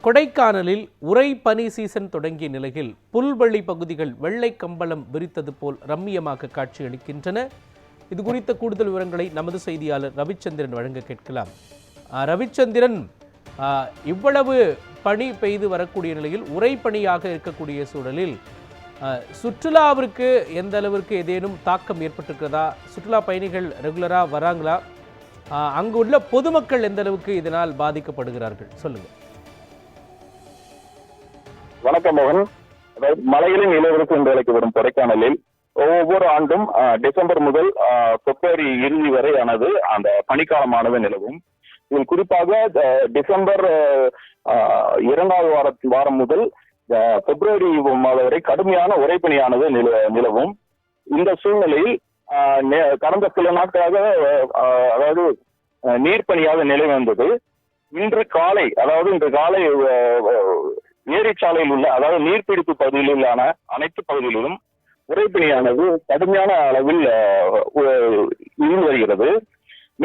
கொடைக்கானலில் உறை பனி சீசன் தொடங்கிய நிலையில் புல்வெளி பகுதிகள் வெள்ளை கம்பளம் விரித்தது போல் ரம்மியமாக காட்சியளிக்கின்றன. இது குறித்த கூடுதல் விவரங்களை நமது செய்தியாளர் ரவிச்சந்திரன் வழங்க கேட்கலாம். ரவிச்சந்திரன், இவ்வளவு பனி பெய்து வரக்கூடிய நிலையில் உறை பனியாக இருக்கக்கூடிய சூழலில் சுற்றுலாவிற்கு எந்த அளவிற்கு ஏதேனும் தாக்கம் ஏற்பட்டிருக்கிறதா? சுற்றுலா பயணிகள் ரெகுலராக வராங்களா? அங்கு உள்ள பொதுமக்கள் எந்த அளவுக்கு இதனால் பாதிக்கப்படுகிறார்கள்? சொல்லுங்க. வணக்கம் மோகன். மலைகளின் இளவரசு என்று அழைக்கப்படும் கொடைக்கானலில் ஒவ்வொரு ஆண்டும் டிசம்பர் முதல் பிப்ரவரி இறுதி வரையானது அந்த பனிக்காலமானது நிலவும். இதில் குறிப்பாக டிசம்பர் 2வது வாரம் முதல் பிப்ரவரி மாதம் வரை கடுமையான உறைபனியானது நிலவும். இந்த சூழ்நிலையில் கடந்த சில நாட்களாக அதாவது நீர்ப்பனியாக நிலவி வந்தது. இன்று காலை ஏரிச்சாலையில் உள்ள அதாவது நீர்பிடிப்பு பகுதியிலான அனைத்து பகுதிகளிலும் உறைபனியானது கடுமையான அளவில் இருந்து வருகிறது.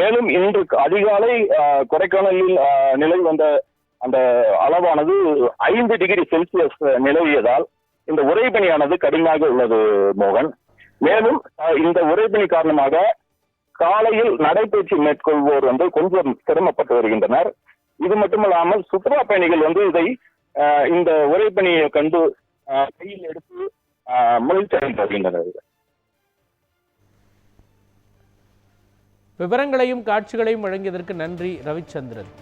மேலும் இன்று அதிகாலை கொடைக்கானலில் நிலவி வந்த அந்த அளவானது 5 டிகிரி செல்சியஸ் நிலவியதால் இந்த உறைபனியானது கடுமையாக உள்ளது மோகன். மேலும் இந்த உறைபனி காரணமாக காலையில் நடைபயிற்சி மேற்கொள்வோர் கொஞ்சம் சிரமப்பட்டு வருகின்றனர். இது மட்டுமல்லாமல் சுற்றுலா பயணிகள் இந்த உறைபனியை கண்டு கையில் எடுத்து மகிழ்ச்சி அடைந்து வருகின்றனர். விவரங்களையும் காட்சிகளையும் வழங்கியதற்கு நன்றி ரவிச்சந்திரன்.